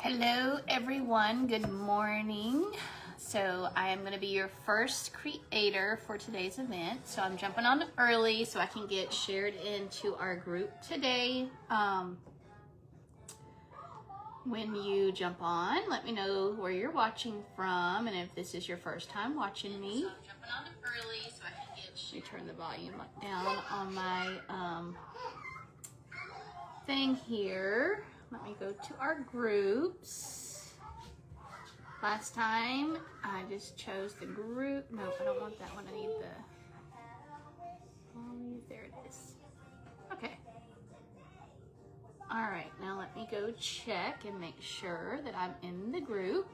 Hello everyone, good morning. So I am going to be your first creator for today's event. So I'm jumping on early so I can get shared into our group today. When you jump on, let me know where you're watching from and if this is your first time watching me. So I'm jumping on early so I can get shared. Let me turn the volume down on my thing here. Let me go to our groups. Last time I just chose the group. No, I don't want that one. I need there it is. Okay. All right, now let me go check and make sure that I'm in the group.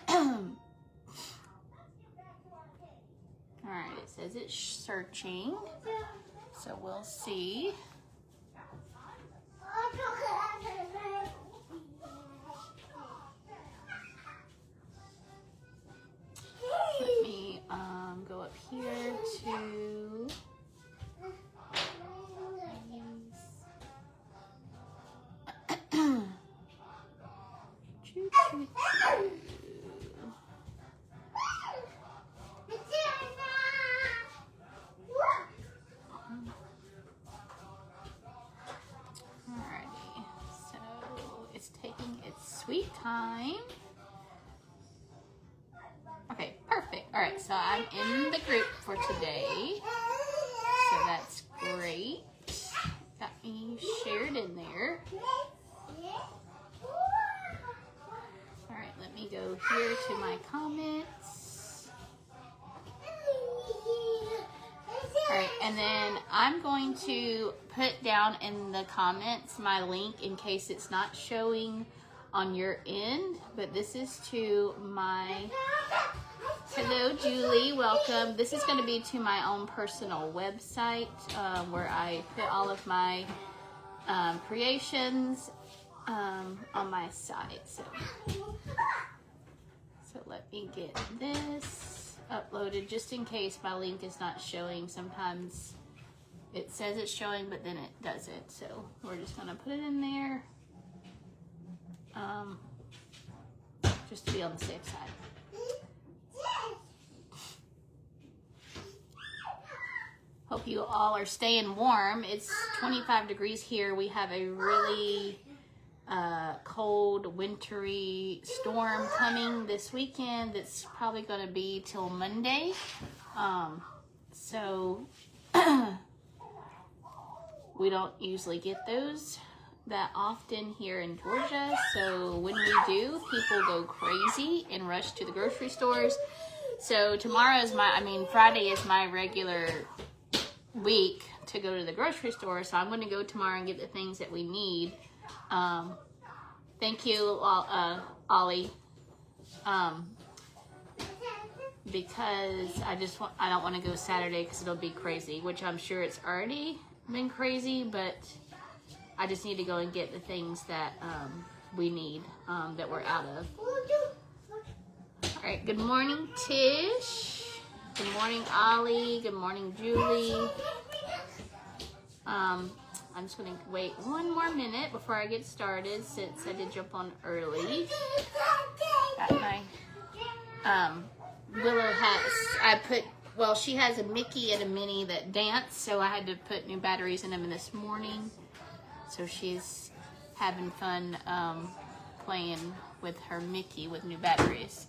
All right, it says it's searching. So we'll see. Let me go up here to Alrighty, so it's taking its sweet time. Okay, perfect. All right, so I'm in the group for today. So that's great. Got me shared in there. All right, let me go here to my comments. All right, and then I'm going to put down in the comments my link in case it's not showing on your end, but this is to my, hello Julie, welcome. This is going to be to my own personal website where I put all of my creations on my site. So let me get this uploaded just in case my link is not showing. Sometimes it says it's showing, but then it doesn't. So we're just going to put it in there. Just to be on the safe side. Hope you all are staying warm. It's 25 degrees here. We have a really cold, wintry storm coming this weekend. That's probably going to be till Monday. So we don't usually get those that often here in Georgia, so when we do, people go crazy and rush to the grocery stores. So Friday is my regular week to go to the grocery store, so I'm going to go tomorrow and get the things that we need. Thank you, Ollie, because I don't want to go Saturday because it'll be crazy, which I'm sure it's already been crazy, but I just need to go and get the things that we need that we're out of. All right, good morning, Tish. Good morning, Ollie. Good morning, Julie. I'm just going to wait one more minute before I get started since I did jump on early. Got my Willow has, she has a Mickey and a Minnie that dance, so I had to put new batteries in them this morning. So she's having fun playing with her Mickey with new batteries.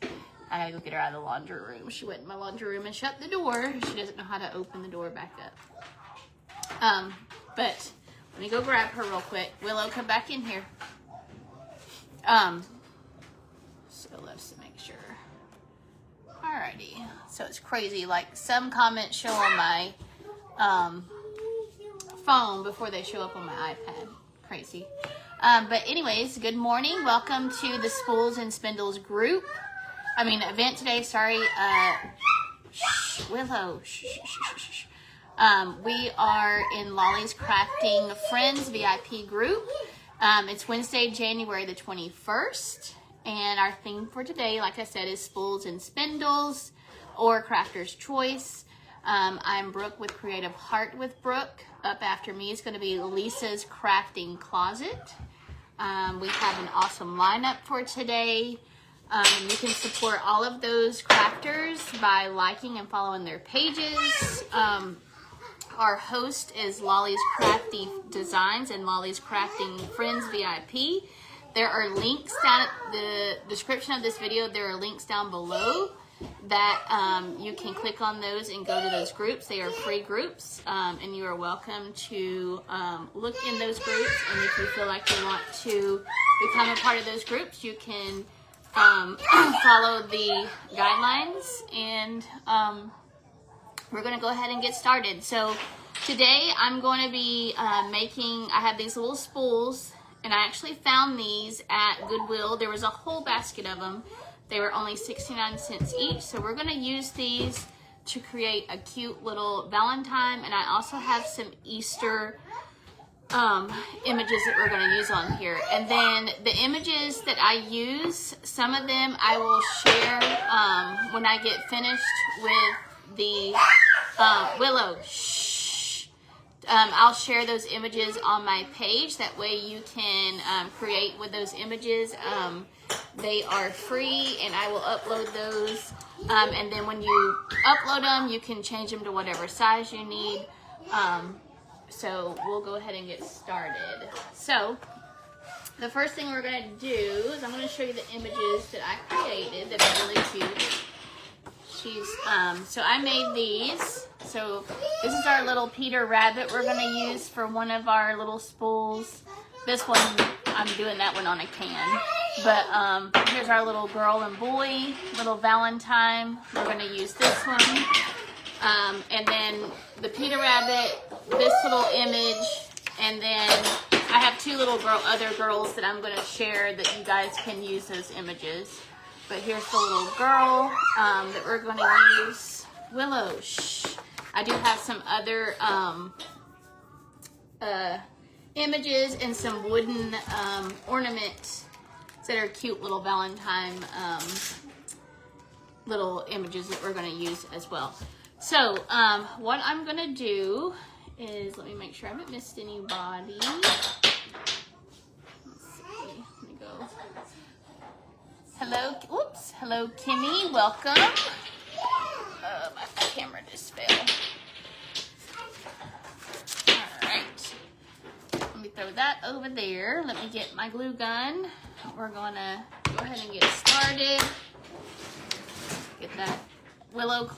I gotta go get her out of the laundry room. She went in my laundry room and shut the door. She doesn't know how to open the door back up. But let me go grab her real quick. Willow, come back in here. So let's make sure. Alrighty. So it's crazy. Like some comments show on my phone before they show up on my iPad. Crazy. But anyways, good morning. Welcome to the Spools and Spindles group. Event today. Sorry. Willow. We are in Lolly's Crafting Friends VIP group. It's Wednesday, January the 21st. And our theme for today, like I said, is Spools and Spindles or Crafter's Choice. I'm Brooke with Creative Heart with Brooke. Up after me is going to be Lisa's Crafting Closet. We have an awesome lineup for today. You can support all of those crafters by liking and following their pages. Our host is Lolly's Crafty Designs and Lolly's Crafting Friends VIP. There are links down at the description of this video. There are links down below that you can click on those and go to those groups. They are free groups, and you are welcome to look in those groups. And if you feel like you want to become a part of those groups, you can follow the guidelines, and we're going to go ahead and get started. So today I'm going to be I have these little spools, and I actually found these at Goodwill. There was a whole basket of them. They were only 69 cents each. So we're going to use these to create a cute little Valentine, and I also have some Easter images that we're going to use on here. And then the images that I use, some of them I will share when I get finished with the Willow. Shh. I'll share those images on my page. That way you can create with those images. They are free, and I will upload those. And then when you upload them, you can change them to whatever size you need. So we'll go ahead and get started. So the first thing we're going to do is I'm going to show you the images that I created that are really cute. So I made these. So this is our little Peter Rabbit we're going to use for one of our little spools. This one, I'm doing that one on a can. But here's our little girl and boy, little Valentine. We're going to use this one. And then the Peter Rabbit, this little image, and then I have two little other girls that I'm going to share that you guys can use those images. But here's the little girl that we're going to use. Willow, shh. I do have some other images and some wooden ornaments that are cute little Valentine little images that we're going to use as well. So what I'm going to do is, let me make sure I haven't missed anybody. Let's see, let me go. Hello, whoops, hello Kimmy, welcome. My camera just fell. All right, let me throw that over there. Let me get my glue gun. We're gonna go ahead and get started. Get that Willow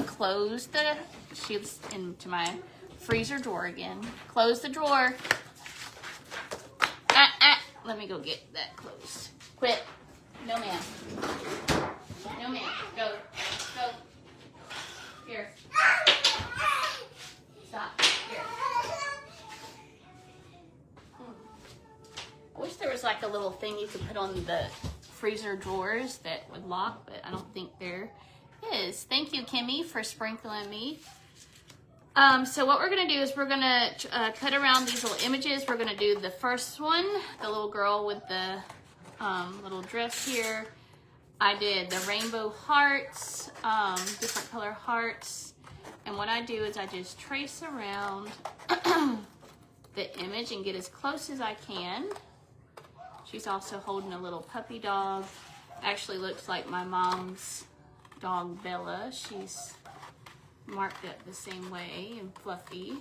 close the, she's into my freezer drawer again. Close the drawer. Let me go get that closed. Quit. No ma'am. No ma'am. Go. Go. Here. Stop. Here. I wish there was like a little thing you could put on the freezer drawers that would lock, but I don't think there is. Thank you, Kimmy, for sprinkling me. So what we're going to do is we're going to cut around these little images. We're going to do the first one, the little girl with the little dress here. I did the rainbow hearts, different color hearts. And what I do is I just trace around the image and get as close as I can. She's also holding a little puppy dog. Actually looks like my mom's dog Bella. She's marked up the same way and fluffy.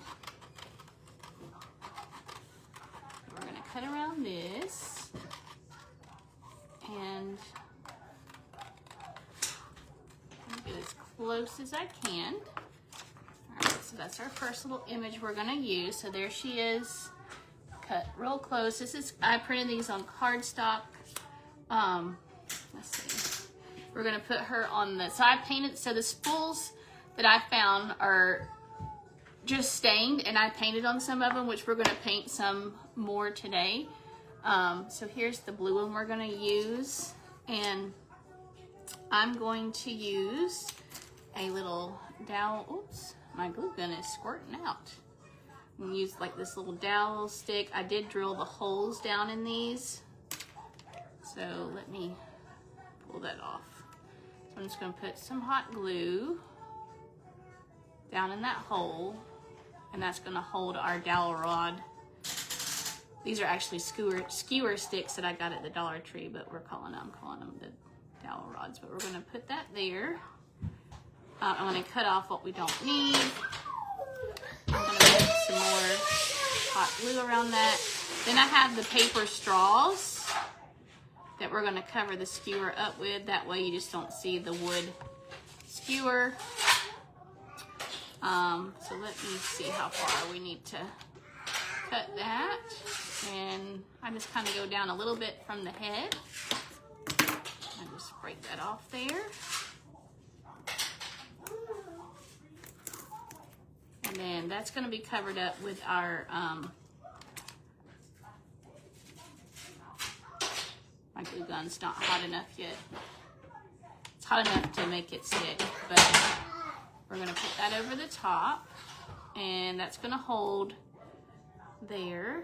We're going to cut around this and get as close as I can. Alright, so that's our first little image we're going to use. So there she is, cut real close. This is, I printed these on cardstock. Let's see. We're going to put her on the, so I painted, so the spools that I found are just stained, and I painted on some of them, which we're going to paint some more today. So here's the blue one we're going to use, and I'm going to use a little dowel. Oops, my glue gun is squirting out. I'm going to use like this little dowel stick. I did drill the holes down in these, so let me pull that off. So I'm just going to put some hot glue down in that hole, and that's going to hold our dowel rod These are actually skewer sticks that I got at the Dollar Tree, but I'm calling them the dowel rods. But we're going to put that there. I'm going to cut off what we don't need. I'm going to put some more hot glue around that. Then I have the paper straws that we're going to cover the skewer up with. That way you just don't see the wood skewer. So let me see how far we need to cut that. And I just kind of go down a little bit from the head. I just break that off there. And then that's going to be covered up with our, my glue gun's not hot enough yet. It's hot enough to make it stick, but we're going to put that over the top, and that's going to hold there.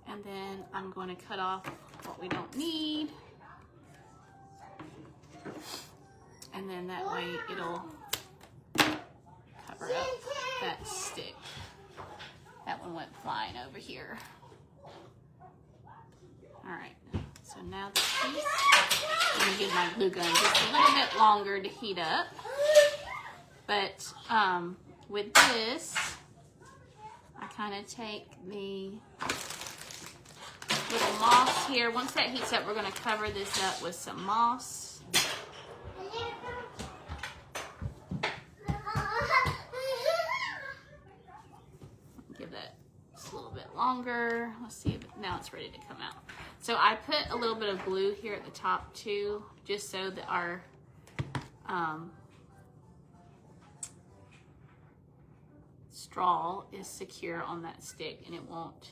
And then I'm going to cut off what we don't need. And then that way it'll cover up that stick. That one went flying over here. All right, so now this piece, I'm gonna give my glue gun just a little bit longer to heat up. But with this, I kind of take the little moss here. Once that heats up, we're gonna cover this up with some moss. Give that just a little bit longer. Let's see if now it's ready to come out. So I put a little bit of glue here at the top too, just so that our straw is secure on that stick and it won't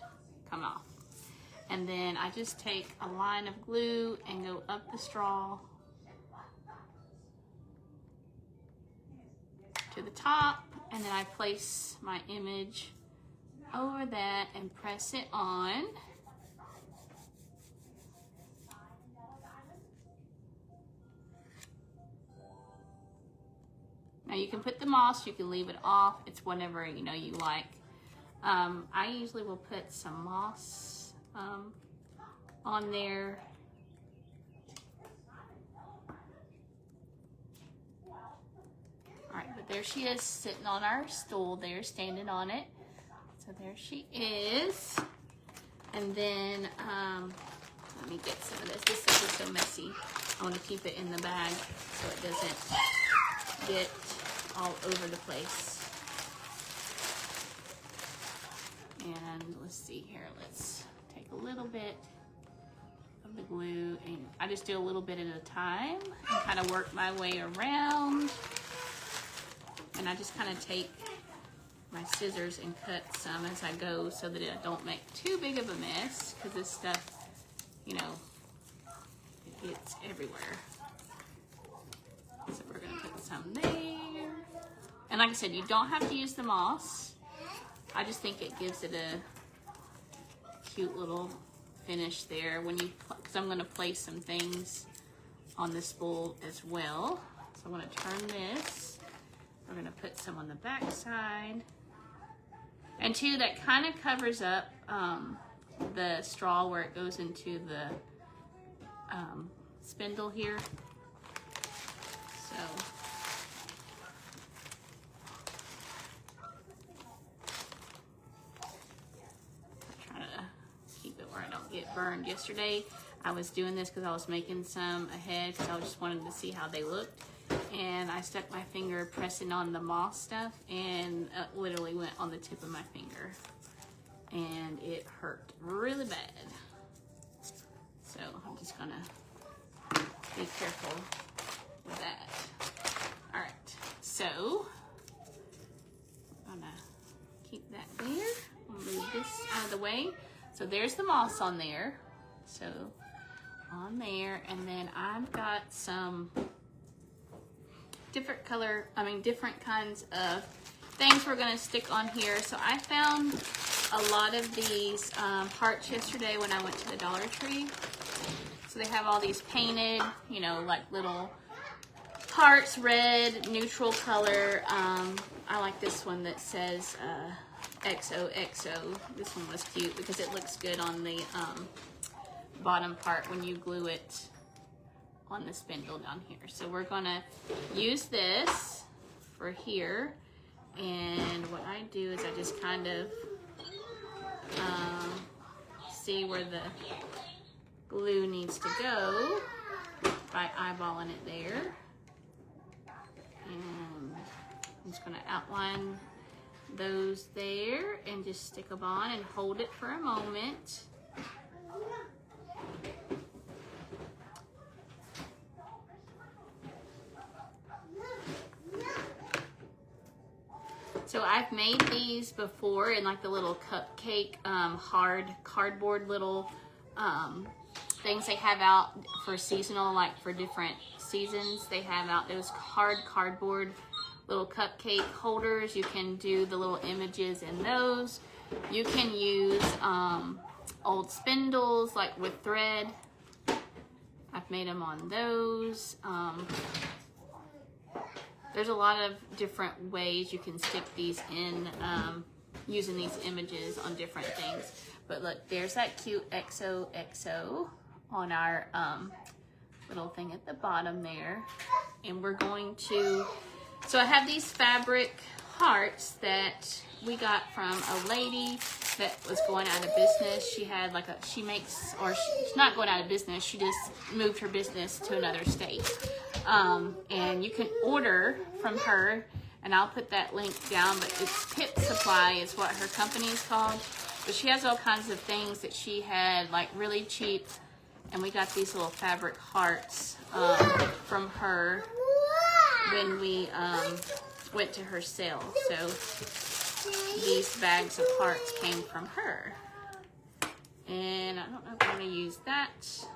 come off. And then I just take a line of glue and go up the straw to the top, and then I place my image over that and press it on. Now you can put the moss, you can leave it off. It's whatever you like. I usually will put some moss on there. All right, but there she is sitting on our stool there, standing on it. So there she is. And then let me get some of this. This stuff is so messy. I want to keep it in the bag so it doesn't get all over the place. And let's see here, let's take a little bit of the glue, and I just do a little bit at a time and kind of work my way around. And I just kind of take my scissors and cut some as I go so that I don't make too big of a mess, because this stuff, it gets everywhere. So we're gonna put some there. And like I said, you don't have to use the moss. I just think it gives it a cute little finish there because I'm gonna place some things on the spool as well. So I'm gonna turn this. We're gonna put some on the back side. And two, that kind of covers up the straw where it goes into the spindle here. So I'm trying to keep it where I don't get burned. Yesterday I was doing this because I was making some ahead because I just wanted to see how they looked. And I stuck my finger pressing on the moss stuff, and it literally went on the tip of my finger. And it hurt really bad. So I'm just gonna be careful with that. All right, so I'm gonna keep that there. I'll move this out of the way. So there's the moss on there. So on there, and then I've got some different kinds of things we're gonna stick on here. So I found a lot of these hearts yesterday when I went to the Dollar Tree. So they have all these painted, like little hearts, red, neutral color. I like this one that says XOXO. This one was cute because it looks good on the bottom part when you glue it on the spindle down here. So we're gonna use this for here, and what I do is I just kind of see where the glue needs to go by eyeballing it there, and I'm just gonna outline those there and just stick them on and hold it for a moment. So I've made these before in like the little cupcake hard cardboard little things they have out for seasonal, like for different seasons. They have out those hard cardboard little cupcake holders. You can do the little images in those. You can use old spindles like with thread. I've made them on those. There's a lot of different ways you can stick these in using these images on different things. But look, there's that cute XOXO on our little thing at the bottom there. And we're going to, so I have these fabric hearts that we got from a lady that was going out of business. She had like a, she makes, or she's not going out of business, she just moved her business to another state. And you can order from her, and I'll put that link down, but it's Pip Supply is what her company is called. But she has all kinds of things that she had like really cheap, and we got these little fabric hearts from her when we went to her sale. So these bags of hearts came from her. And I don't know if I'm gonna use that.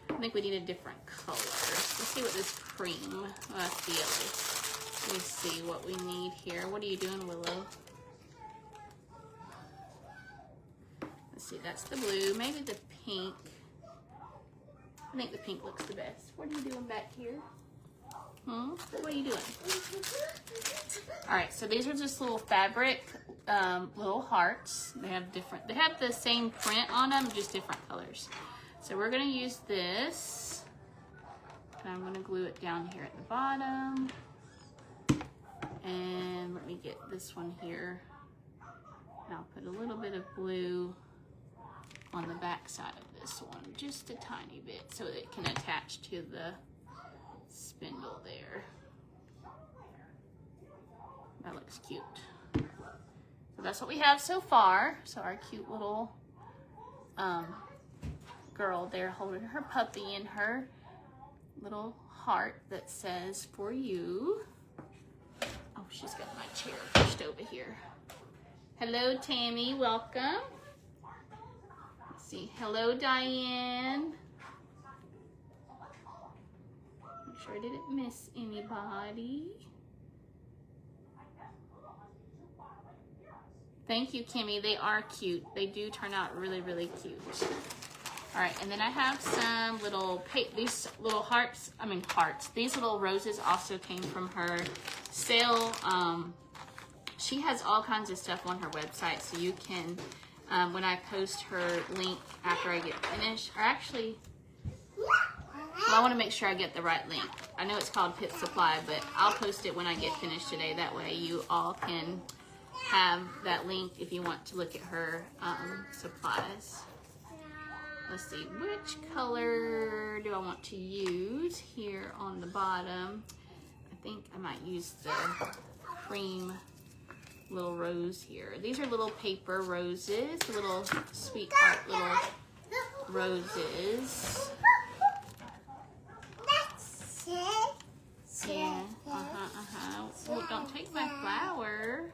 I think we need a different color. Let's see what this cream, oh, that's the yellow. Let me see what we need here. What are you doing, Willow? Let's see, that's the blue, maybe the pink. I think the pink looks the best. What are you doing back here? What are you doing? All right, so these are just little fabric, little hearts. They have different, they have the same print on them, just different colors. So we're gonna use this, and I'm gonna glue it down here at the bottom. And let me get this one here. And I'll put a little bit of blue on the back side of this one, just a tiny bit, so that it can attach to the spindle there. That looks cute. So that's what we have so far. So our cute little girl there holding her puppy in her little heart that says "for you." Oh, she's got my chair pushed over here. Hello, Tammy, welcome. Let's see, hello, Diane. Make sure I didn't miss anybody. Thank you, Kimmy. They are cute. They do turn out really, really cute. All right, and then I have some little, these little hearts, these little roses also came from her sale. She has all kinds of stuff on her website, so you can, when I post her link after I get finished, or actually, well, I want to make sure I get the right link. I know it's called Pip Supply, but I'll post it when I get finished today. That way you all can have that link if you want to look at her supplies. Let's see, which color do I want to use here on the bottom? I think I might use the cream little rose here. These are little paper roses, little sweetheart little roses. Yeah, Oh, don't take my flower.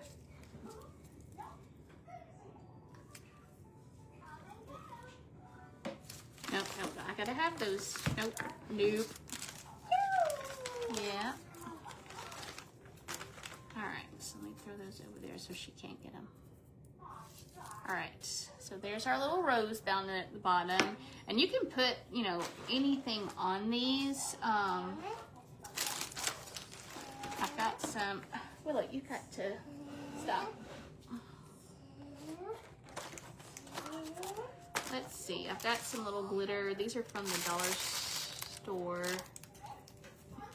Nope, I gotta have those. Nope. Yeah. All right, so let me throw those over there so she can't get them. All right, so there's our little rose down at the bottom. And you can put, you know, anything on these. I've got some, Willow, you got to stop. see, I've got some little glitter. These are from the dollar store.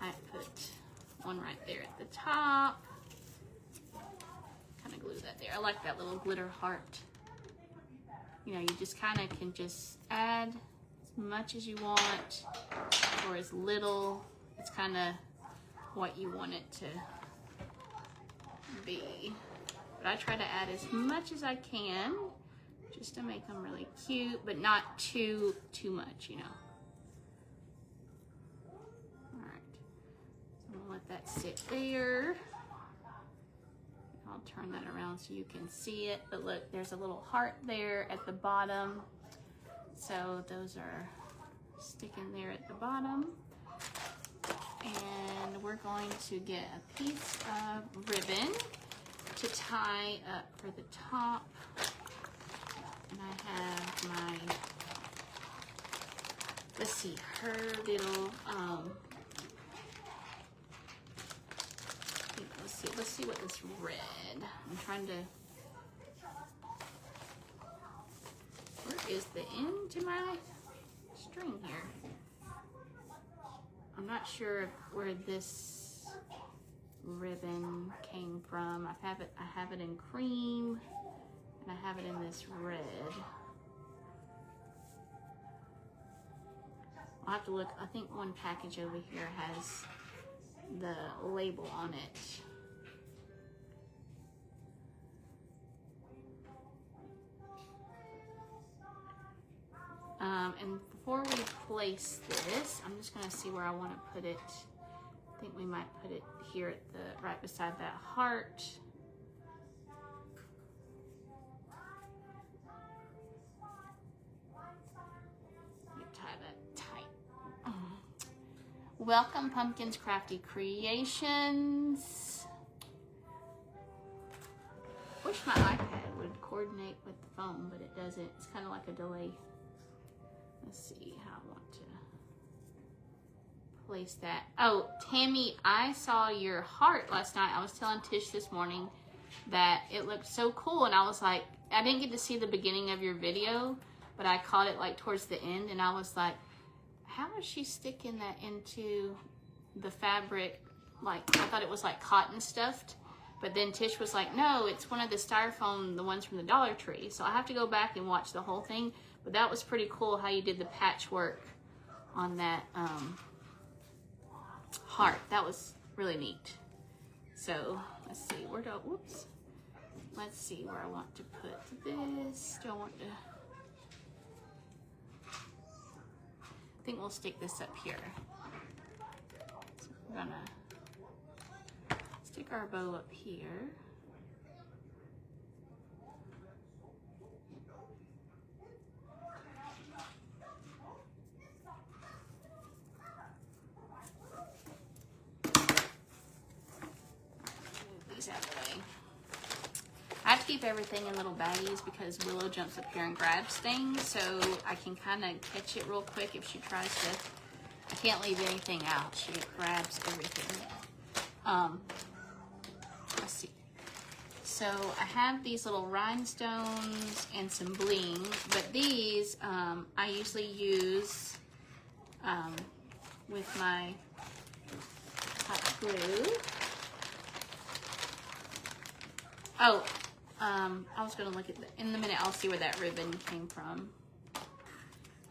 I put one right there at the top. Kind of glue that there. I like that little glitter heart. You know, you just kind of can just add as much as you want or as little. It's kind of what you want it to be. But I try to add as much as I can just to make them really cute, but not too much, you know. All right, so I'm gonna let that sit there. I'll turn that around so you can see it, but look, there's a little heart there at the bottom. So those are sticking there at the bottom. And we're going to get a piece of ribbon to tie up for the top. And I have my, let's see, her little, let's see what this red, I'm trying to, where is the end to my string here? I'm not sure where this ribbon came from. I have it in cream, and I have it in this red. I'll have to look. I think one package over here has the label on it. And before we place this, I'm just gonna see where I want to put it. I think we might put it here at the right beside that heart. Let me tie that tight. Welcome, Pumpkin's Crafty Creations. Wish my iPad would coordinate with the phone, but it doesn't. It's kind of like a delay. Let's see how I want to place that. Oh, Tammy, I saw your heart last night. I was telling Tish this morning that it looked so cool, and I was like, I didn't get to see the beginning of your video, but I caught it like towards the end, and I was like, how is she sticking that into the fabric? Like, I thought it was like cotton stuffed, but then Tish was like, no, it's one of the styrofoam, the ones from the Dollar Tree. So I have to go back and watch the whole thing. But that was pretty cool how you did the patchwork on that heart. That was really neat. So let's see, whoops. Let's see where I want to put this. Do I want to, I think we'll stick this up here. So we're gonna stick our bow up here. Out of the way. I have to keep everything in little baggies because Willow jumps up here and grabs things, so I can kind of catch it real quick if she tries to. I can't leave anything out. She grabs everything. Let's see. So I have these little rhinestones and some bling, but these I usually use with my hot glue. Oh, I was gonna look at in a minute, I'll see where that ribbon came from.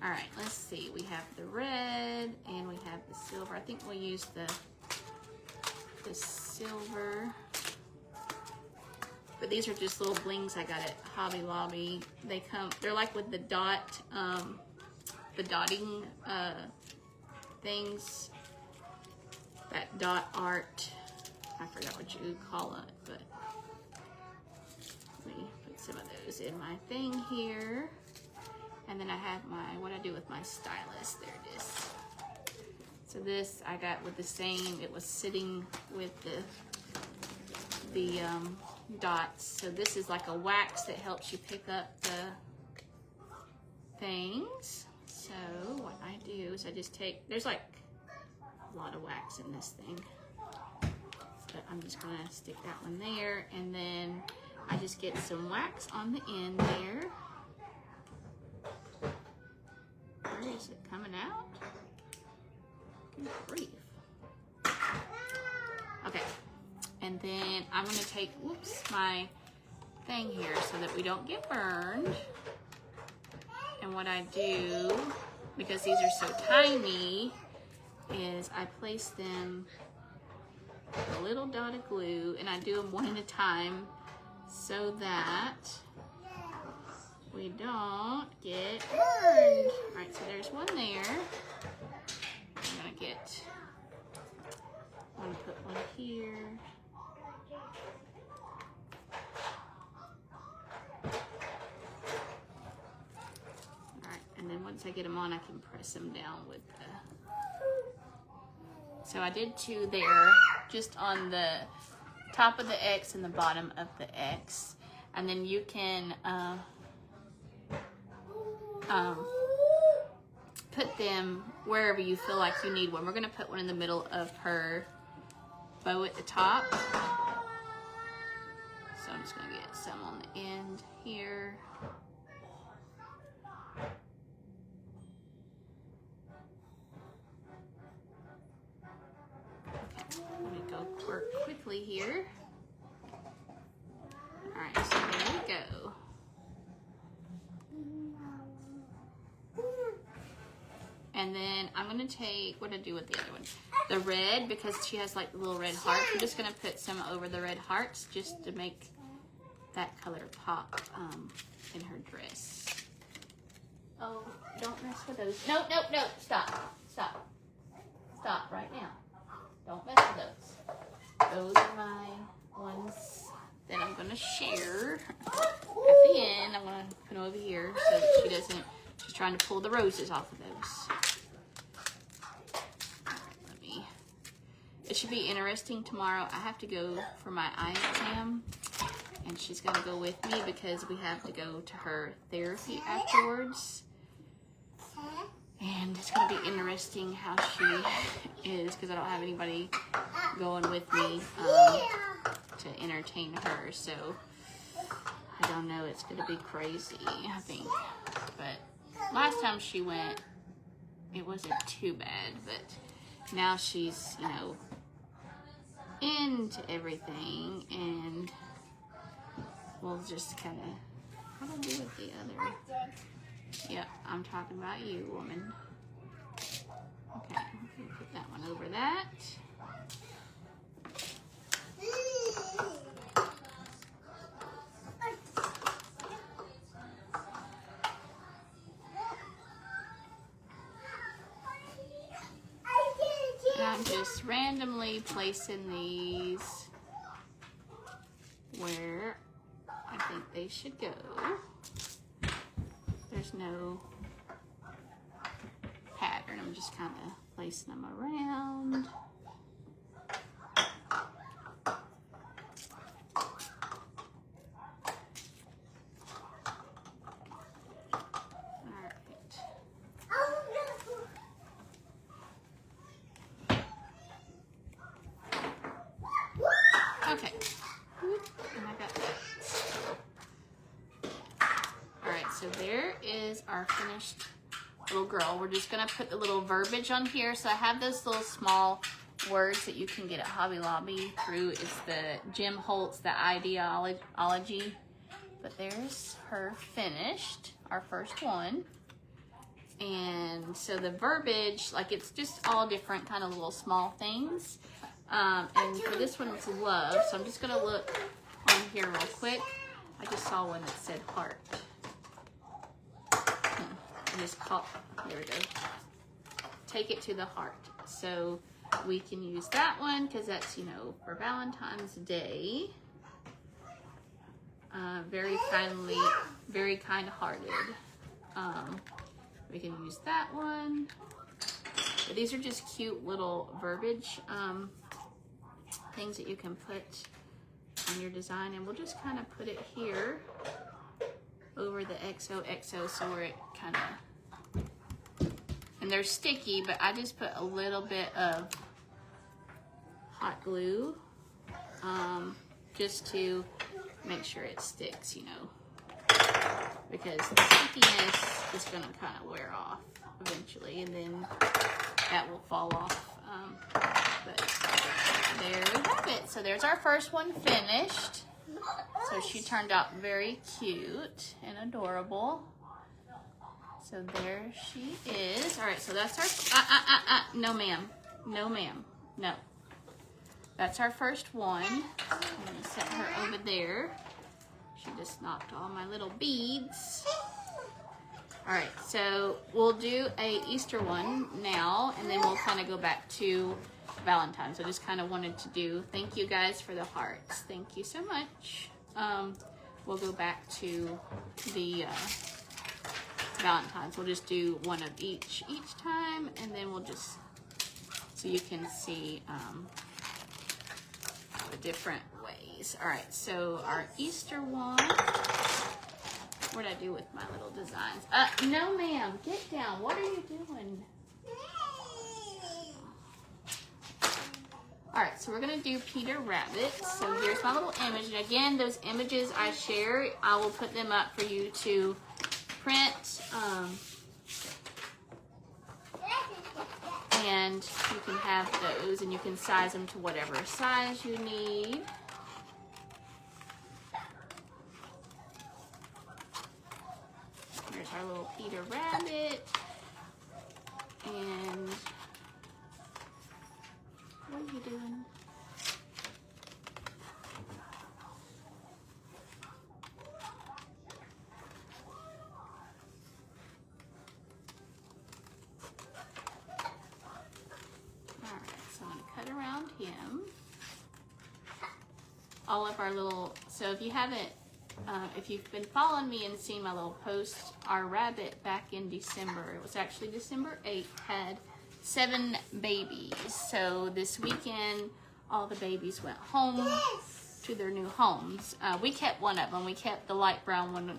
All right, let's see. We have the red and we have the silver. I think we'll use the signature. But these are just little blings I got at Hobby Lobby. They're like with the dot, the dotting things, that dot art. I forgot what you call it, but let me put some of those in my thing here. And then I have what I do with my stylus. There it is. So this I got with the same, it was sitting with the dots. So this is like a wax that helps you pick up the things. So what I do is I just take, there's like a lot of wax in this thing, but I'm just gonna stick that one there, and then I just get some wax on the end there. Is it coming out? Good grief. Okay, and then I'm gonna take, whoops, my thing here so that we don't get burned. And what I do, because these are so tiny, is I place them with a little dot of glue, and I do them one at a time so that we don't get burned. All right, so there's one there. I'm gonna put one here. All right, and then once I get them on, I can press them down with the... So I did 2 there, just on the top of the X and the bottom of the X. And then you can put them wherever you feel like you need one. We're gonna put one in the middle of her bow at the top. So I'm just gonna get some on the end here. Okay, let me go work quickly here. All right, so there we go. And then I'm gonna take, what did I do with the other one? The red, because she has like the little red hearts. I'm just gonna put some over the red hearts just to make that color pop in her dress. Oh, don't mess with those. No, no, no, stop, stop. Stop right now. Don't mess with those. Those are my ones that I'm gonna share. At the end, I'm gonna put them over here so that she doesn't, she's trying to pull the roses off of those. It should be interesting tomorrow. I have to go for my eye exam, and she's gonna go with me because we have to go to her therapy afterwards. And it's gonna be interesting how she is, because I don't have anybody going with me to entertain her. So I don't know, it's gonna be crazy, I think. But last time she went, it wasn't too bad, but now she's, you know, into everything, and we'll just kind of, how do I do with the other? Yep, I'm talking about you, woman. Okay, I'm gonna put that one over that. And I'm just randomly placing these where I think they should go. There's no pattern. I'm just kind of placing them around. Okay, and I got that. All right, so there is our finished little girl. We're just gonna put the little verbiage on here. So I have those little small words that you can get at Hobby Lobby through. It's the Jim Holtz, the ideology. But there's her finished, our first one. And so the verbiage, like, it's just all different kind of little small things. And for this one, it's love. So I'm just gonna look on here real quick. I just saw one that said heart. I just call, there we go. Take it to the heart. So we can use that one because that's, you know, for Valentine's Day. Very kindly, very kind-hearted. We can use that one. But these are just cute little verbiage things that you can put on your design, and we'll just kind of put it here over the XOXO so where it kind of, and they're sticky, but I just put a little bit of hot glue just to make sure it sticks, you know. because the stickiness is going to kind of wear off eventually, and then that will fall off. But there we have it. So there's our first one finished. So she turned out very cute and adorable. So there she is. All right, so that's our, no ma'am, no ma'am, no. That's our first one. I'm gonna set her over there. She just knocked all my little beads. All right, so we'll do a Easter one now, and then we'll kind of go back to Valentine's. I just kind of wanted to do, thank you guys for the hearts. Thank you so much. We'll go back to the Valentine's. We'll just do one of each time, and then we'll just, so you can see the different ways. All right, so our Easter one, what did I do with my little designs? No ma'am, get down. What are you doing? All right, so we're gonna do Peter Rabbit. So here's my little image. And again, those images I share, I will put them up for you to print. And you can have those, and you can size them to whatever size you need. Here's our little Peter Rabbit. And what are you doing? Him. All of our little, so if you haven't, if you've been following me and seen my little post, our rabbit back in December, it was actually December 8th, had 7 babies. So this weekend, all the babies went home to their new homes. We kept one of them. We kept the light brown one.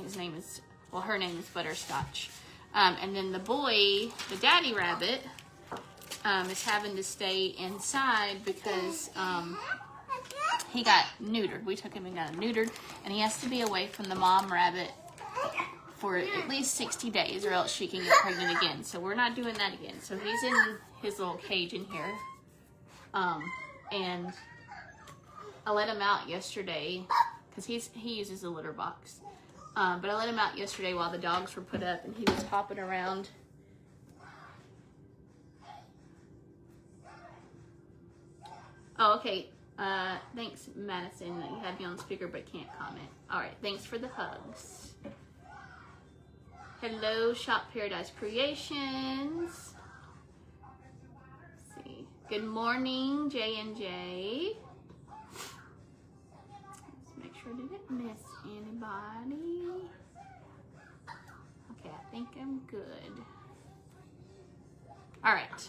His name is, well, her name is Butterscotch. And then the boy, the daddy rabbit, is having to stay inside because he got neutered. We took him and got him neutered, and he has to be away from the mom rabbit for at least 60 days or else she can get pregnant again. So we're not doing that again. So he's in his little cage in here. And I let him out yesterday because he uses a litter box. But I let him out yesterday while the dogs were put up, and he was hopping around. Oh, okay. Thanks, Madison. You had me on speaker but can't comment. All right. Thanks for the hugs. Hello, Shop Paradise Creations. Let's see. Good morning, J&J. Let's make sure I didn't miss anybody. Okay, I think I'm good. All right.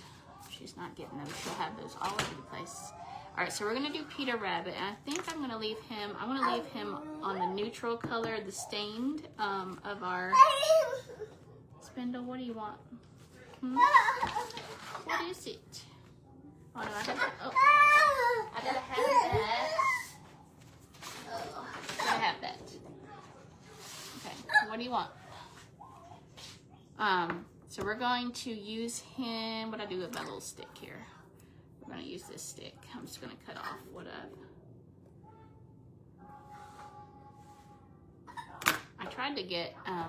She's not getting those. She'll have those all over the place. All right, so we're gonna do Peter Rabbit, and I think I'm gonna leave him. I want to leave him on the neutral color, the stained of our spindle. What do you want? What is it? Oh no, I gotta have that. Oh, I gotta have that. Okay, what do you want? So we're going to use him. What do I do with my little stick here? We're going to use this stick. I'm just going to cut off what I tried to get. I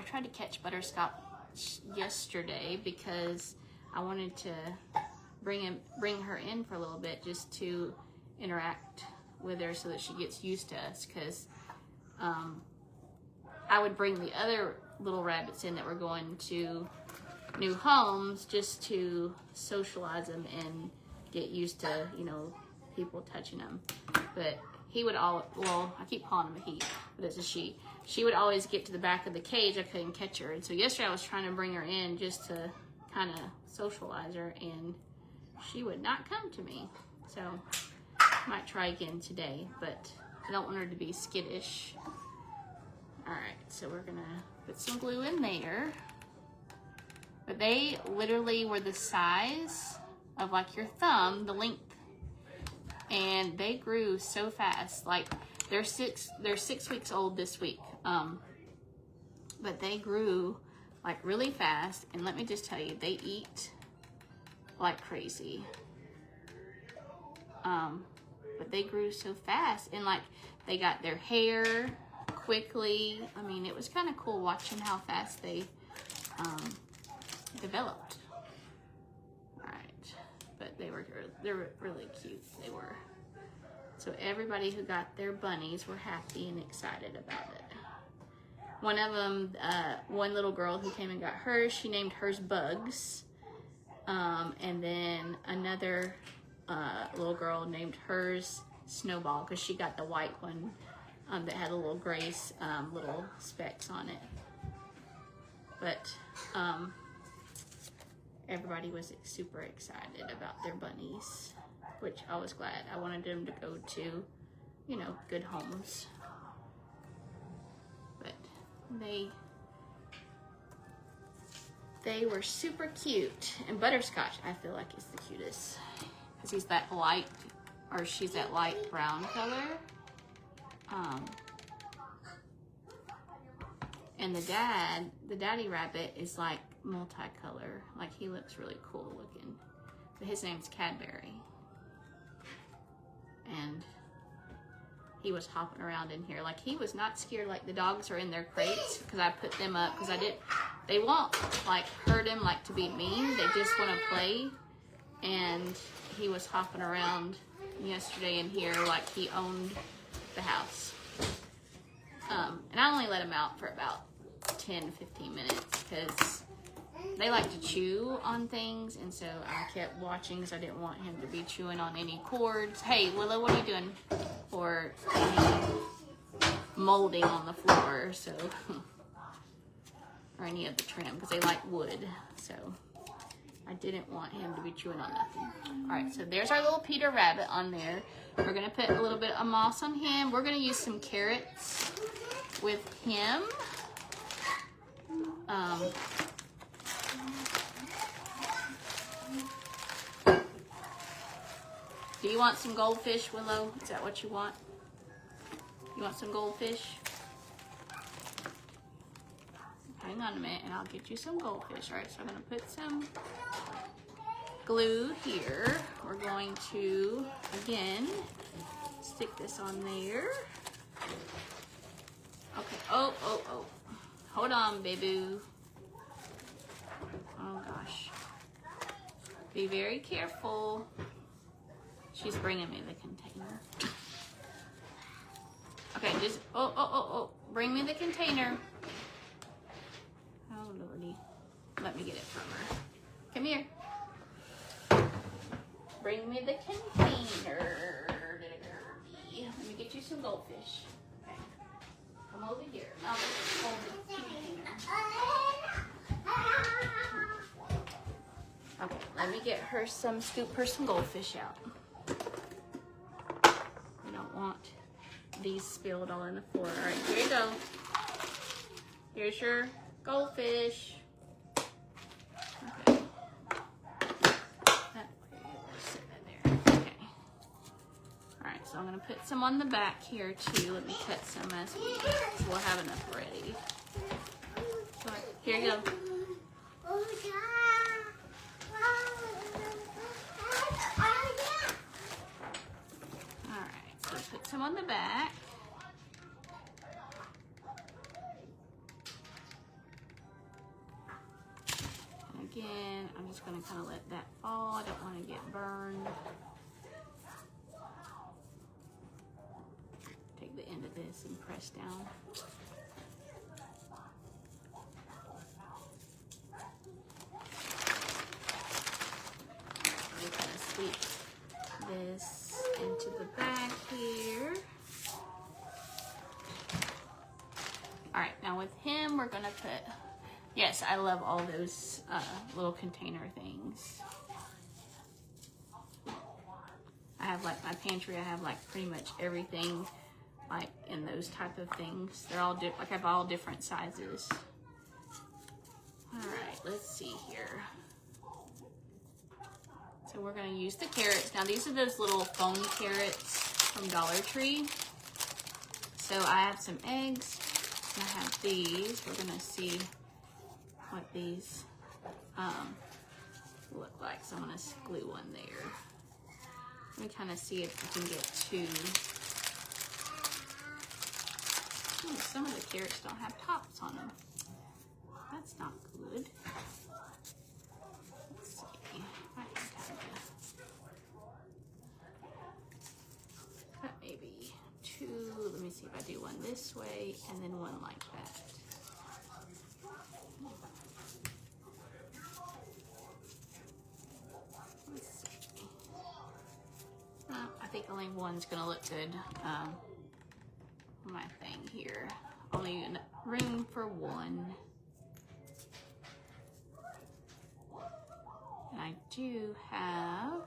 tried to catch Butterscotch yesterday because I wanted to bring her in for a little bit just to interact with her so that she gets used to us. Because I would bring the other little rabbits in that were going to new homes just to socialize them and get used to, you know, people touching them. But he would well, I keep calling him a he, but it's a she. She would always get to the back of the cage. I couldn't catch her. And so yesterday I was trying to bring her in just to kind of socialize her, and she would not come to me. So I might try again today, but I don't want her to be skittish. All right, so we're gonna put some glue in there. But they literally were the size of like your thumb, the length. And they grew so fast. Like They're 6 weeks old this week. But they grew like really fast, and let me just tell you, they eat like crazy. But they grew so fast, and like they got their hair quickly. I mean, it was kind of cool watching how fast they developed. All right, but they're really cute. They were. So everybody who got their bunnies were happy and excited about it. One of them, one little girl who came and got hers, she named hers Bugs. And then another little girl named hers Snowball, because she got the white one that had a little gray little specks on it. But everybody was super excited about their bunnies, which I was glad. I wanted them to go to, you know, good homes. But they were super cute. And Butterscotch, I feel like, is the cutest, because he's that light, or she's that light brown color. And the daddy rabbit is like multicolor. Like, he looks really cool looking. But his name's Cadbury. And he was hopping around in here. Like, he was not scared. Like, the dogs are in their crates because I put them up, because they won't like hurt him like to be mean. They just want to play. And he was hopping around yesterday in here like he owned the house. And I only let him out for about 10-15 minutes because they like to chew on things, and so I kept watching because I didn't want him to be chewing on any cords. Hey, Willow, what are you doing? Or any molding on the floor, so or any of the trim, because they like wood, so I didn't want him to be chewing on nothing. All right, so there's our little Peter Rabbit on there. We're gonna put a little bit of moss on him. We're gonna use some carrots with him. Do you want some goldfish, Willow? Is that what you want? You want some goldfish? Hang on a minute and I'll get you some goldfish. All right, so I'm gonna put some glue here. We're going to, again, stick this on there. Okay, oh. Hold on, baby. Oh gosh. Be very careful. She's bringing me the container. Okay, just, oh. Bring me the container. Oh, Lordy. Let me get it from her. Come here. Bring me the container. Let me get you some goldfish. Okay. Come over here. I'll hold the container. Okay, let me get her some, scoop her some goldfish out. We don't want these spilled all in the floor. All right, here you go. Here's your goldfish. Okay. So I'm going to put some on the back here too. Let me cut some as we'll have enough ready. So here you go. Alright, so put some on the back. And again, I'm just going to kind of let that fall. I don't want to get burned. The end of this and press down. We kind of sweep this into the back here. All right, now with him, we're gonna put, yes, I love all those little container things. I have like my pantry, I have like pretty much everything like in those type of things. They're all like I have all different sizes. All right, let's see here. So we're gonna use the carrots. Now these are those little foam carrots from Dollar Tree. so I have some eggs, and I have these. We're gonna see what these look like. So I'm gonna glue one there. Let me kind of see if we can get two. Ooh, some of the carrots don't have tops on them. That's not good. Let's see. I can kind of cut maybe two. Let me see if I do one this way and then one like that. Let's see. I think only one's gonna look good. My thing here. Only room for one. And I do have,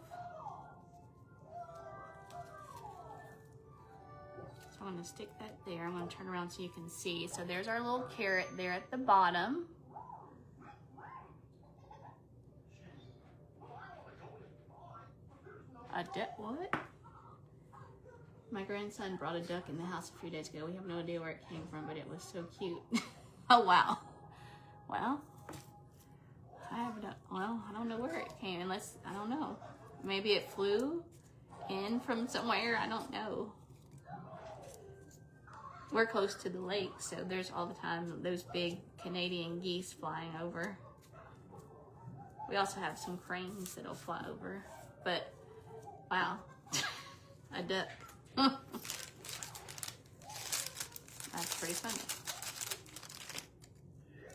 so I'm going to stick that there. I'm going to turn around so you can see. So there's our little carrot there at the bottom. A duck, what? My grandson brought a duck in the house a few days ago. We have no idea where it came from, but it was so cute. Oh, wow. Well, I don't know where it came, unless, I don't know. Maybe it flew in from somewhere, I don't know. We're close to the lake, so there's all the time those big Canadian geese flying over. We also have some cranes that'll fly over, but wow, a duck. That's pretty funny.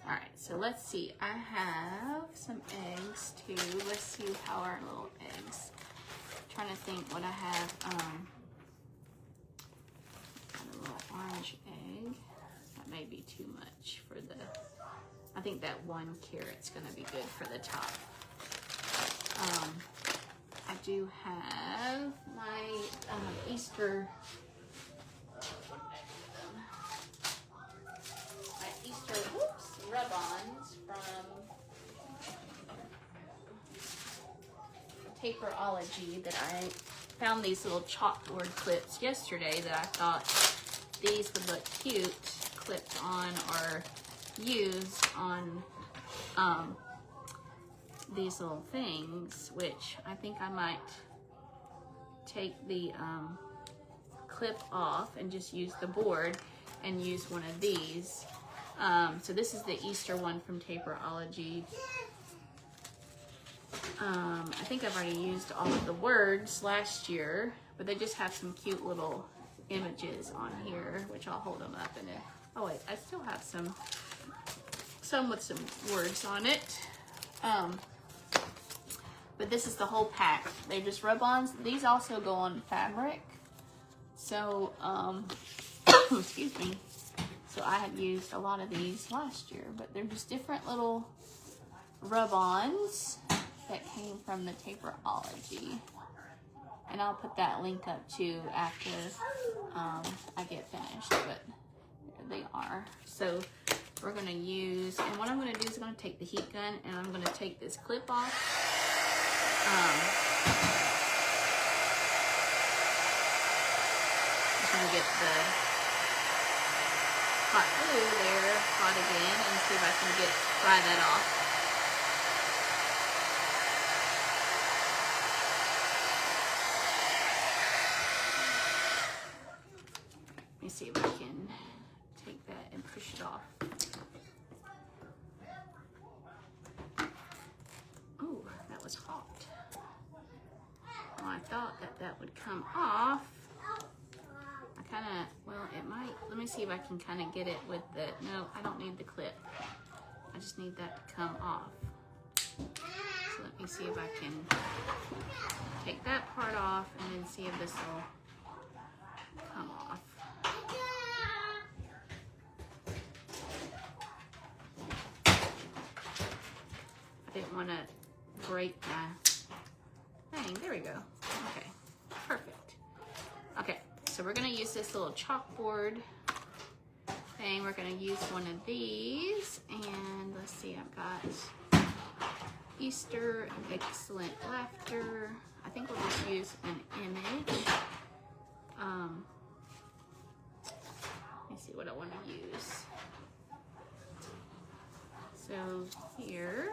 All right, so let's see. I have some eggs too. Let's see how our little eggs. I'm trying to think what I have. A little orange egg. That may be too much for the. I think that one carrot's gonna be good for the top. I do have my Easter. Rub-ons from Paperology that I found these little chalkboard clips yesterday that I thought these would look cute clipped on or used on these little things, which I think I might take the clip off and just use the board and use one of these. So this is the Easter one from Paperology. I think I've already used all of the words last year, but they just have some cute little images on here, which I'll hold them up in it. Oh wait, I still have some with some words on it. But this is the whole pack. They're just rub-ons. These also go on fabric. So, excuse me. So I had used a lot of these last year, but they're just different little rub-ons that came from the Paperology. And I'll put that link up too after I get finished, but there they are. So we're gonna use, and what I'm gonna do is I'm gonna take the heat gun and I'm gonna take this clip off. I'm gonna get the hot glue there, hot again, and see if I can pry that off. Let me see if I can take that and push it off. Oh, that was hot. Well, I thought that would come off. Well, it might. Let me see if I can kind of get it with the, no, I don't need the clip. I just need that to come off. So let me see if I can take that part off and then see if this will come off. I didn't want to break my thing. There we go. Okay, perfect. Okay. So we're gonna use this little chalkboard thing. We're gonna use one of these, and let's see, I've got Easter, excellent laughter. I think we'll just use an image. me see what I want to use. So here,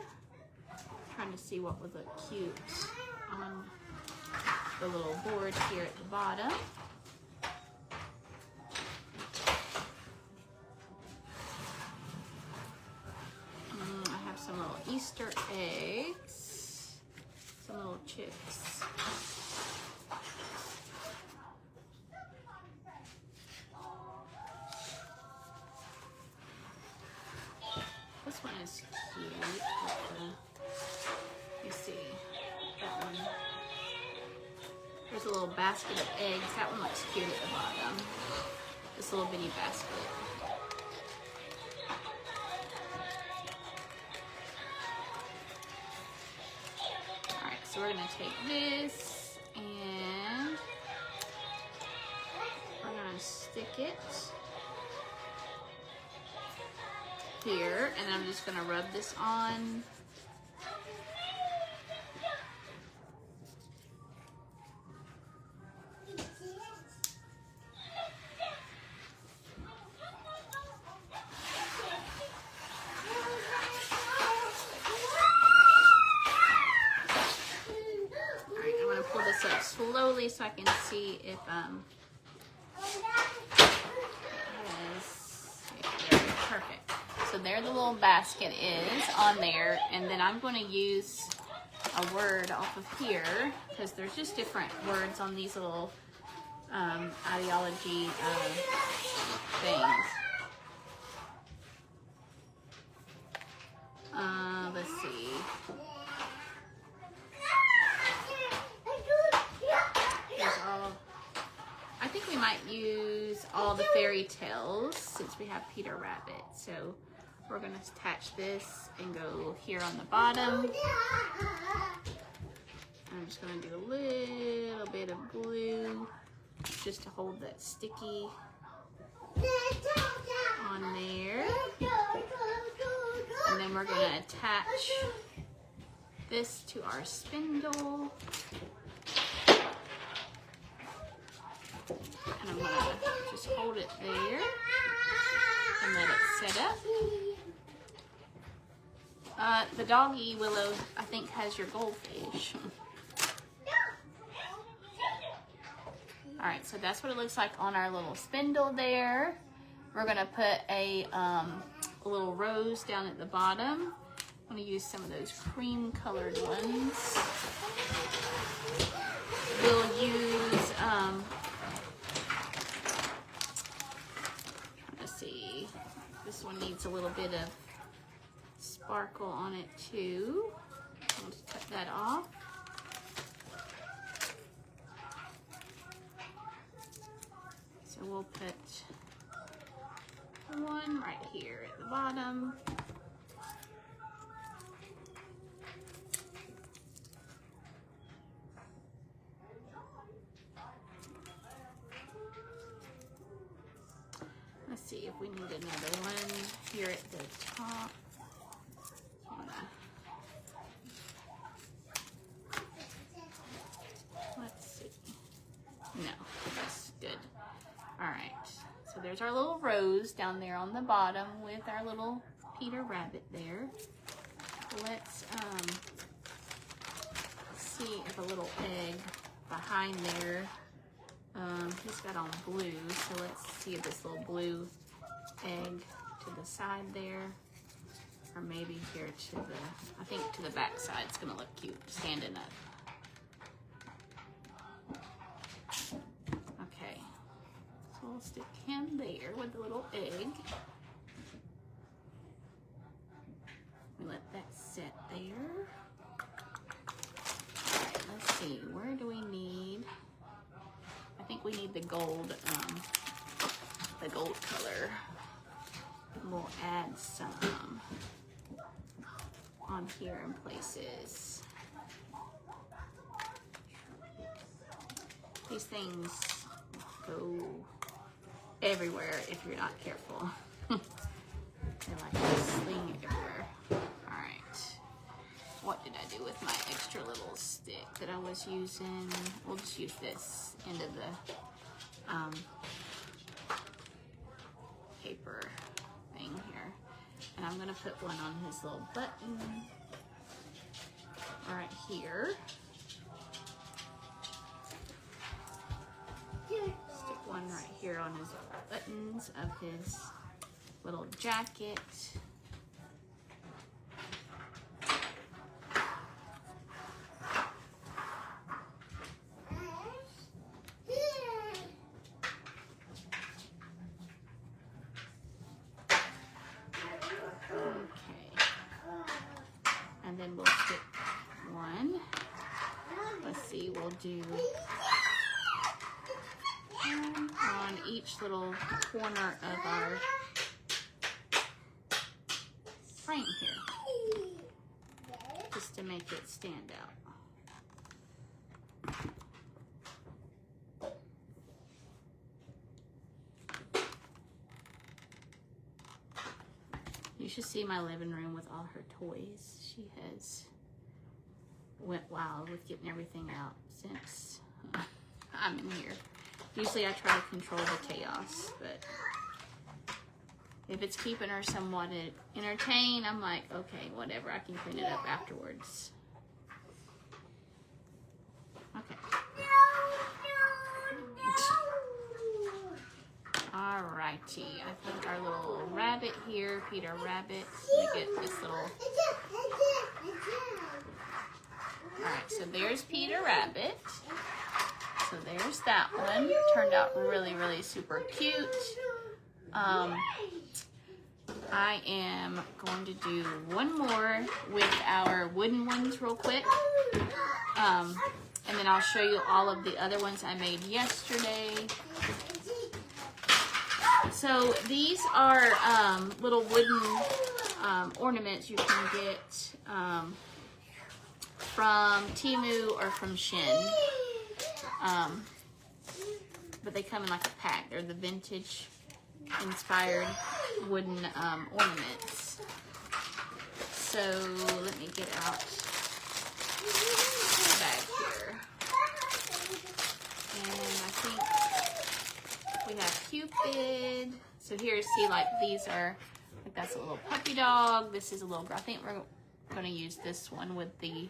trying to see what would look cute on the little board here at the bottom. I have some little Easter eggs, some little chicks. This one is cute. You see that one. There's a little basket of eggs. That one looks cute at the bottom. This little bitty basket. Alright, so we're going to take this and we're going to stick it here, and I'm just going to rub this on. Slowly so I can see if perfect. So there the little basket is on there, and then I'm going to use a word off of here because there's just different words on these little ideology things. Let's see. I think we might use all the fairy tales since we have Peter Rabbit. So we're going to attach this and go here on the bottom. I'm just going to do a little bit of glue just to hold that sticky on there. And then we're going to attach this to our spindle. And I'm going to just hold it there and let it set up. The doggy Willow, I think, has your goldfish. Alright, so that's what it looks like on our little spindle there. We're going to put a little rose down at the bottom. I'm going to use some of those cream colored ones. We'll use, this one needs a little bit of sparkle on it too. I'll just cut that off. So we'll put one right here at the bottom. Let's see if we need another one here at the top. Let's see. No, that's good. All right. So there's our little rose down there on the bottom with our little Peter Rabbit there. Let's see if a little egg behind there. He's got on blue, so let's see if this little blue egg to the side there, or maybe here to the, I think to the back side. It's gonna look cute standing up. Okay, so we'll stick him there with the little egg. We let that set there. All right, let's see, where do we need? I think we need the gold color. We'll add some on here in places. These things go everywhere if you're not careful. They're like a sling everywhere. All right. What did I do with my extra little stick that I was using? We'll just use this end of the I'm gonna put one on his little button right here. Stick one right here on his buttons of his little jacket. And then we'll stick one. Let's see, we'll do one on each little corner of our frame here, just to make it stand out. You should see my living room with all her toys. She has went wild with getting everything out since I'm in here. Usually I try to control the chaos, but if it's keeping her somewhat entertained, I'm like, okay, whatever, I can clean it up afterwards. Okay. Alrighty, I put our little rabbit here, Peter Rabbit. Let me get this little... Alright, so there's Peter Rabbit. So there's that one. Turned out really, really super cute. I am going to do one more with our wooden ones real quick. And then I'll show you all of the other ones I made yesterday. So these are little wooden ornaments you can get from Temu or from Shein. But they come in like a pack. They're the vintage inspired wooden ornaments. So let me get out the bag here. And I think we have Cupid. So here, see, like these are, like that's a little puppy dog. This is a little girl. I think we're going to use this one with the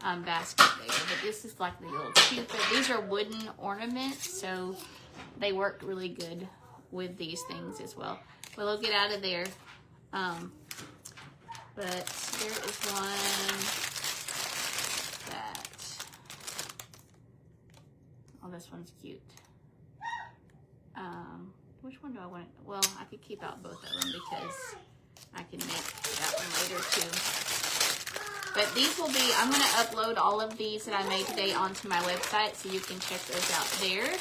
basket there. But this is like the little Cupid. These are wooden ornaments, so they work really good with these things as well. Well, we'll get out of there. But there is one that, oh, this one's cute. Which one do I want? Well, I could keep out both of them because I can make that one later too. But these will be, I'm going to upload all of these that I made today onto my website, so you can check those out there.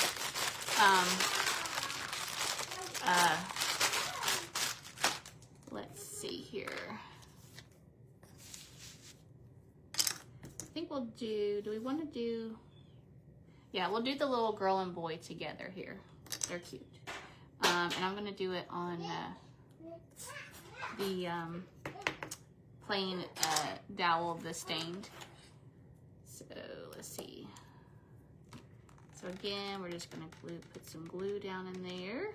Let's see here. I think we'll do we want to do, yeah, we'll do the little girl and boy together here. They're cute. And I'm going to do it on the plain dowel, the stained. So let's see. So again, we're just going to put some glue down in there.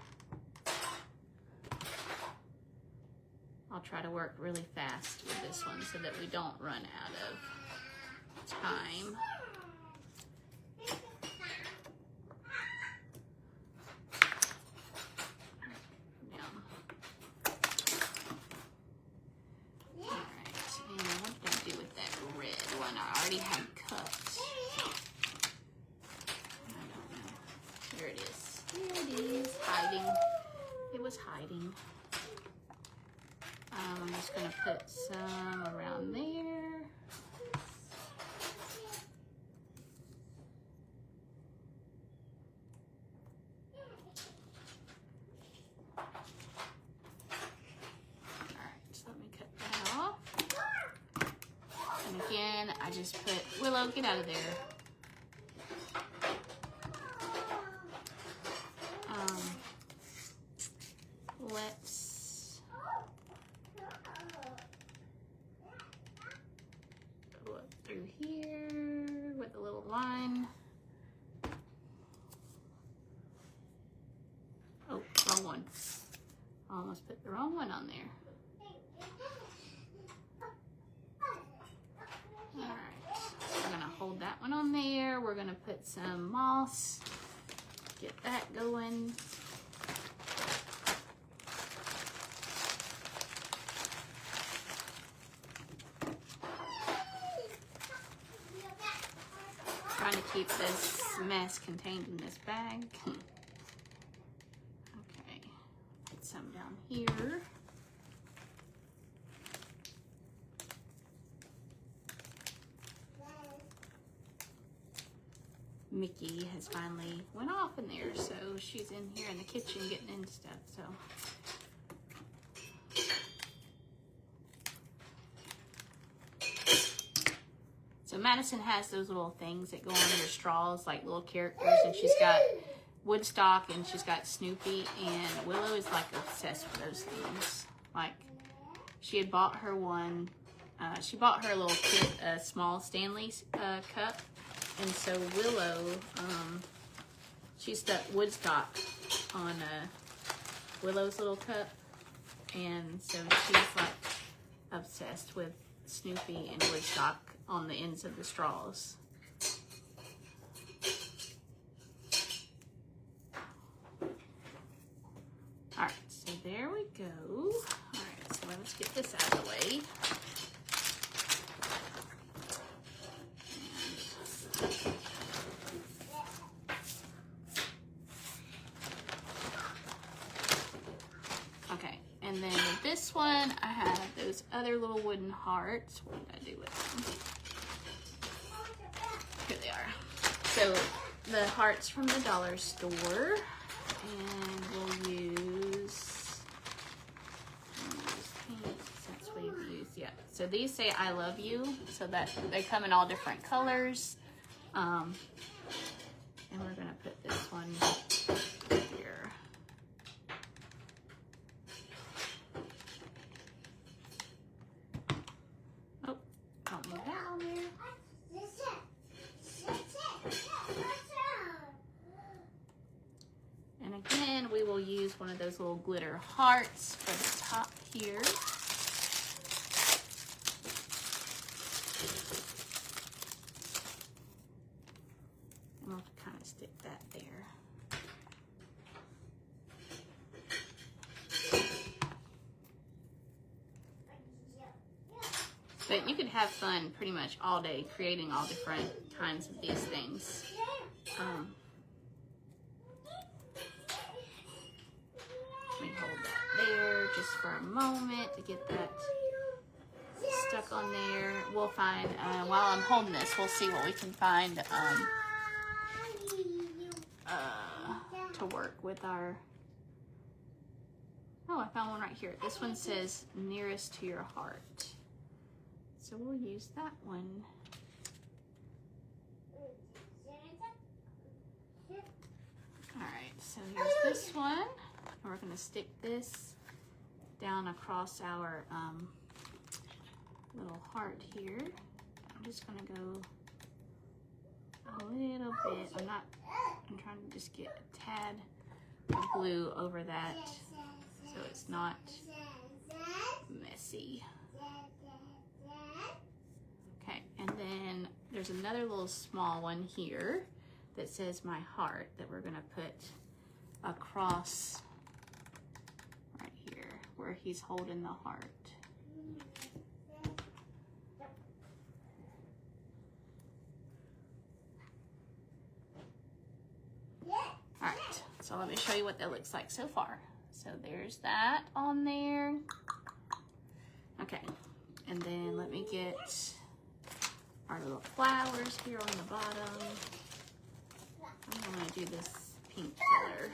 I'll try to work really fast with this one so that we don't run out of time. Hiding. I'm just going to put some around there. Alright, so let me cut that off. And again, I just put, Willow, get out of there. Let's go up through here with a little line. Oh, wrong one. I almost put the wrong one on there. gonna put some moss, get that going. Trying to keep this mess contained in this bag. Okay, put some down here. Mickey has finally went off in there, so she's in here in the kitchen getting into stuff. So Madison has those little things that go on your straws, like little characters, and she's got Woodstock and she's got Snoopy, and Willow is like obsessed with those things. Like, she had bought her one, she bought her a little kid, a small Stanley cup. And so Willow, she stuck Woodstock on Willow's little cup. And so she's like obsessed with Snoopy and Woodstock on the ends of the straws. All right, so there we go. All right, so let's get this out of the way. Okay, and then with this one, I have those other little wooden hearts. What did I do with them? Here they are. So the hearts from the dollar store, and we'll use paint since we've used, yeah. So these say I love you, so that they come in all different colors. And we're gonna put this one here. Oh, don't move that on there. And again, we will use one of those little glitter hearts for the top here. And we'll kind of stick that there. But you could have fun pretty much all day creating all different kinds of these things. Let me hold that there just for a moment to get that stuck on there. We'll find, while I'm holding this, we'll see what we can find to work with our, oh, I found one right here. This one says nearest to your heart. So we'll use that one. All right, so here's this one. And we're gonna stick this down across our little heart here. I'm just gonna go a little bit. I'm trying to just get a tad of glue over that so it's not messy. Okay, and then there's another little small one here that says my heart that we're gonna put across right here where he's holding the heart. All right, so let me show you what that looks like so far. So there's that on there. Okay, and then let me get our little flowers here on the bottom. I'm gonna do this pink color,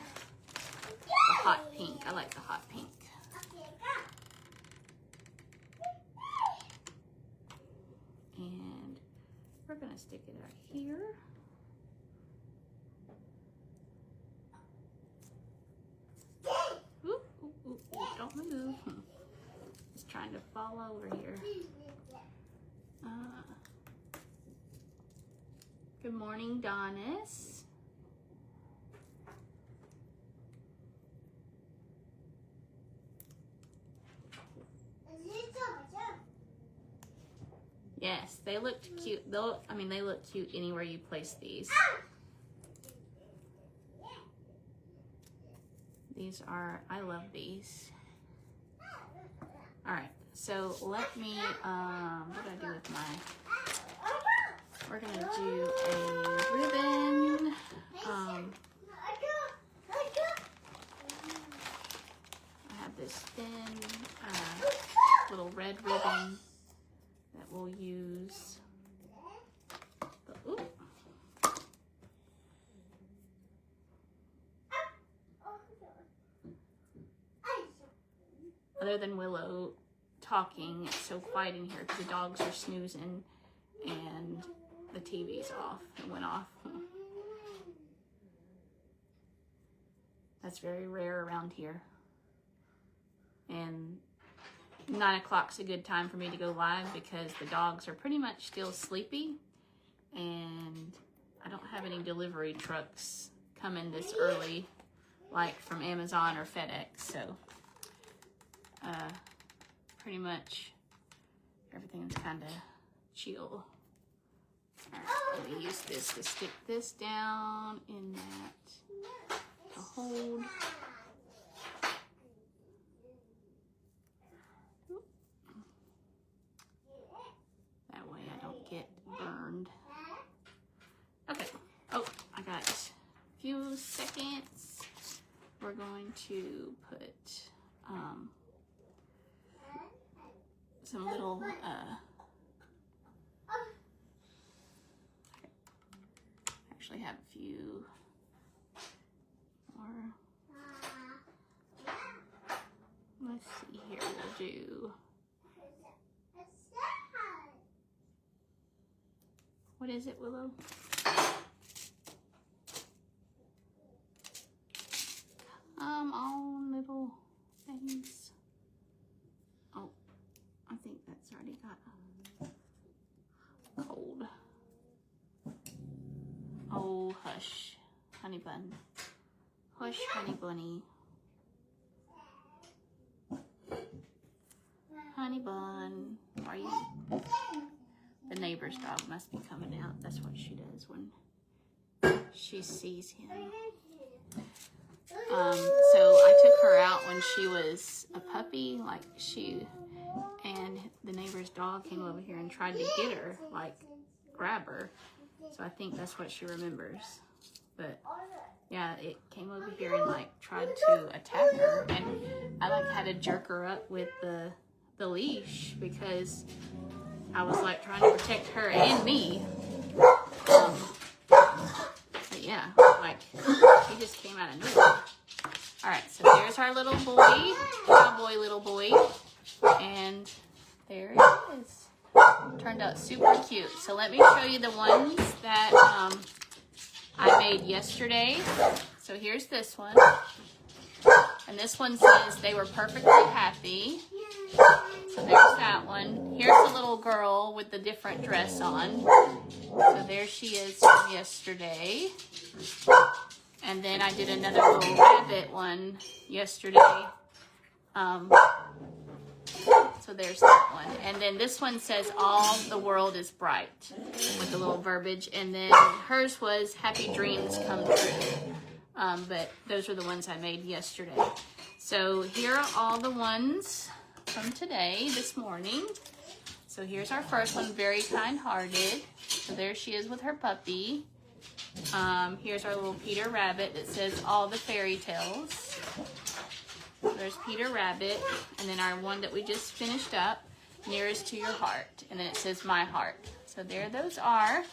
the hot pink. I like the hot pink. And we're gonna stick it right here. Oop, oop, oop, oop, don't move. Just trying to fall over here. Good morning, Donis. Yes, they looked cute. They look cute anywhere you place these. These are, I love these. All right, so let me, what do I do with my, we're gonna do a ribbon. I have this thin little red ribbon that we'll use. Ooh. Other than Willow talking, it's so quiet in here because the dogs are snoozing and the TV's off. It went off. That's very rare around here. And 9 o'clock's a good time for me to go live because the dogs are pretty much still sleepy and I don't have any delivery trucks coming this early like from Amazon or FedEx, so pretty much everything's kind of chill. All right, let me use this to stick this down in that to hold. That way I don't get burned. Okay, oh, I got a few seconds. We're going to put some little actually have a few more. Let's see here, we'll do, what is it, Willow? Come on, little things. Oh, I think that's already got cold. Oh, hush, honey bun. Hush, honey bunny. Honey bun, are you? The neighbor's dog must be coming out. That's what she does when she sees him. So I took her out when she was a puppy, and the neighbor's dog came over here and tried to get her, grab her. So I think that's what she remembers. But yeah, it came over here and tried to attack her, and I had to jerk her up with the leash because I was trying to protect her and me. But yeah, she just came out of nowhere. All right, so there's our little boy, cowboy little boy, and there it is. Turned out super cute. So let me show you the ones that I made yesterday. So here's this one, and this one says they were perfectly happy. So there's that one. Here's the little girl with the different dress on. So there she is from yesterday. And then I did another little rabbit one yesterday. So there's that one. And then this one says all the world is bright with the little verbiage. And then hers was happy dreams come true. But those are the ones I made yesterday. So here are all the ones from today, this morning. So here's our first one, very kind-hearted. So there she is with her puppy. Here's our little Peter Rabbit that says all the fairy tales. There's Peter Rabbit, and then our one that we just finished up, nearest to your heart, and then it says my heart. So there those are.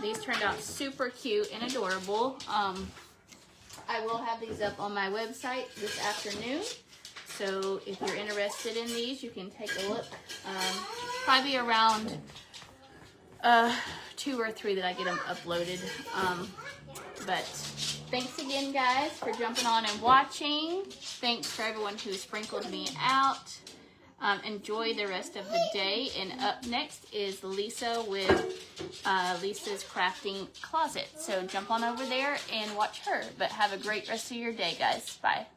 These turned out super cute and adorable. I will have these up on my website this afternoon. So if you're interested in these, you can take a look. Probably around 2 or 3 that I get them uploaded. But thanks again, guys, for jumping on and watching. Thanks for everyone who sprinkled me out. Enjoy the rest of the day. And up next is Lisa with Lisa's Crafting Closet. So jump on over there and watch her. But have a great rest of your day, guys. Bye.